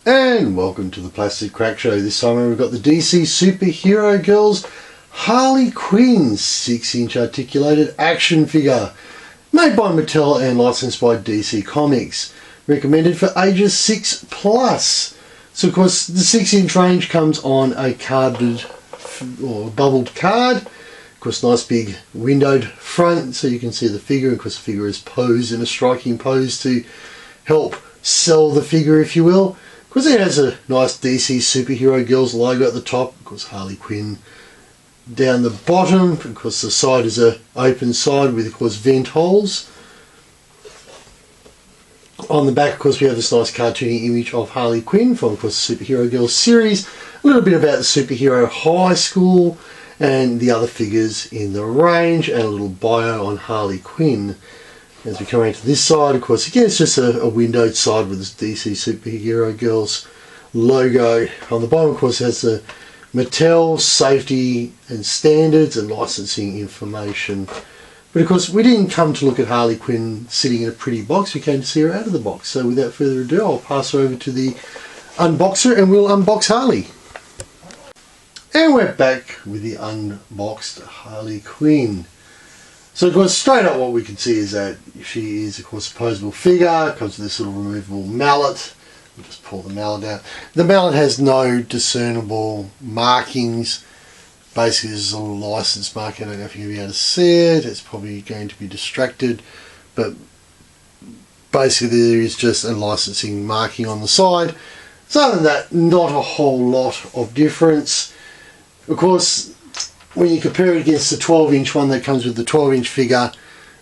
And welcome to the Plastic Crack Show. This time we've got the DC Superhero Girls Harley Quinn 6-inch articulated action figure. Made by Mattel and licensed by DC Comics. Recommended for ages 6+. So of course the 6-inch range comes on a carded or bubbled card. Of course nice big windowed front so you can see the figure. Of course the figure is posed in a striking pose to help sell the figure, if you will. Of course it has a nice DC Superhero Girls logo at the top. Of course Harley Quinn down the bottom. Of course the side is an open side with of course vent holes. On the back of course we have this nice cartoony image of Harley Quinn from of course the Superhero Girls series. A little bit about the Superhero High School and the other figures in the range, and a little bio on Harley Quinn. As we come around to this side, of course, again, it's just a windowed side with this DC Superhero Girls logo. On the bottom, of course, it has the Mattel safety and standards and licensing information. But of course, we didn't come to look at Harley Quinn sitting in a pretty box. We came to see her out of the box. So without further ado, I'll pass her over to the unboxer and we'll unbox Harley. And we're back with the unboxed Harley Quinn. So of course straight up what we can see is that she is of course a posable figure. Comes with this little removable mallet. We'll just pull the mallet out. The mallet has no discernible markings. Basically this is a little license mark. I don't know if you're going to be able to see it. It's probably going to be distracted. But basically there is just a licensing marking on the side. So other than that, not a whole lot of difference. Of course, when you compare it against the 12-inch one that comes with the 12-inch figure,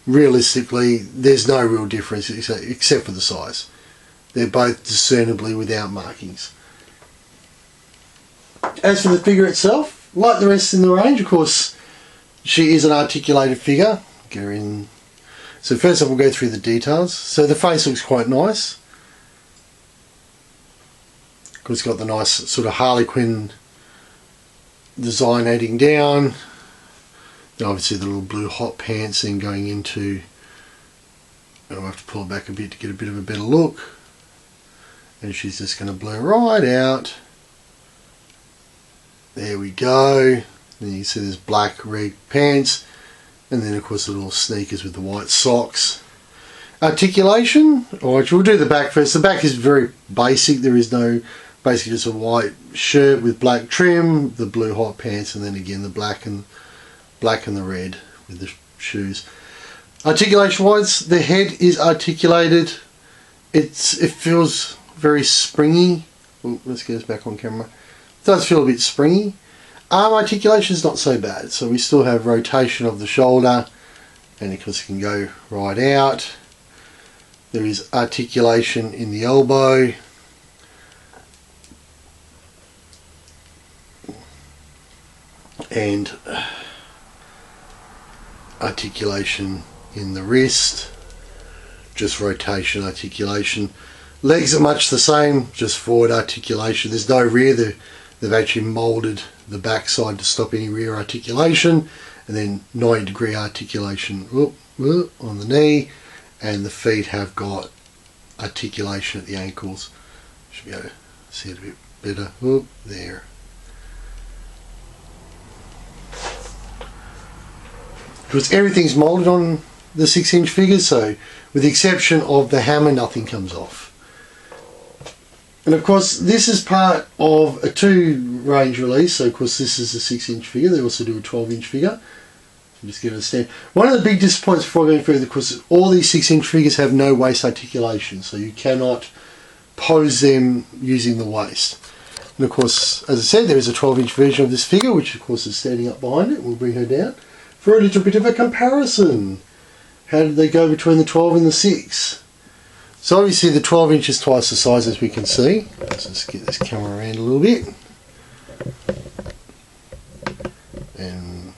realistically, there's no real difference except for the size. They're both discernibly without markings. As for the figure itself, like the rest in the range, of course, she is an articulated figure. Get her in. So first up, we'll go through the details. So the face looks quite nice. Of course, it's got the nice sort of Harley Quinn design heading down. Then obviously the little blue hot pants then going into, I'll have to pull it back a bit to get a bit of a better look, and she's just going to blur right out. There we go. Then you see there's black red pants, and then of course the little sneakers with the white socks. Articulation, alright, we'll do the back first. The back is very basic. There is no, basically just a white shirt with black trim, the blue hot pants, and then again the black and the red with the shoes. Articulation wise, the head is articulated. It feels very springy. Ooh, let's get this back on camera. It does feel a bit springy. Arm articulation is not so bad. So we still have rotation of the shoulder, and of course it can go right out. There is articulation in the elbow. And articulation in the wrist, just rotation articulation. Legs are much the same, just forward articulation. There's no rear. They've actually moulded the backside to stop any rear articulation, and then 90-degree articulation on the knee, and the feet have got articulation at the ankles. Should be able to see it a bit better. There. Because everything's moulded on the 6-inch figure, so with the exception of the hammer, nothing comes off. And of course this is part of a 2-range release, so of course this is a 6-inch figure. They also do a 12-inch figure. Just give it a stand. One of the big disappointments before going further, of course, all these 6-inch figures have no waist articulation, so you cannot pose them using the waist. And of course, as I said, there is a 12-inch version of this figure, which of course is standing up behind it. We'll bring her down for a little bit of a comparison. How did they go between the 12 and the 6? So obviously the 12-inch is twice the size, as we can see. Let's just get this camera around a little bit. And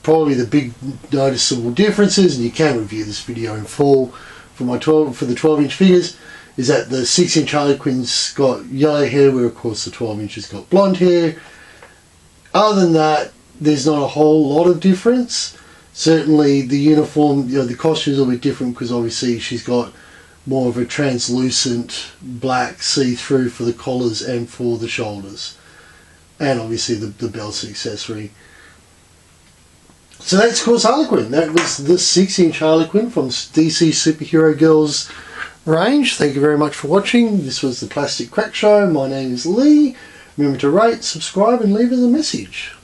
probably the big noticeable differences, and you can review this video in full for the 12-inch figures, is that the 6-inch Harley Quinn's got yellow hair, where of course the 12-inch has got blonde hair. Other than that, there's not a whole lot of difference. Certainly the uniform, the costumes are a bit different, because obviously she's got more of a translucent black see-through for the collars and for the shoulders. And obviously the belt accessory. So that's, of course, Harley Quinn. That was the 6-inch Harley Quinn from DC Superhero Girls range. Thank you very much for watching. This was the Plastic Crack Show. My name is Lee. Remember to rate, subscribe and leave us a message.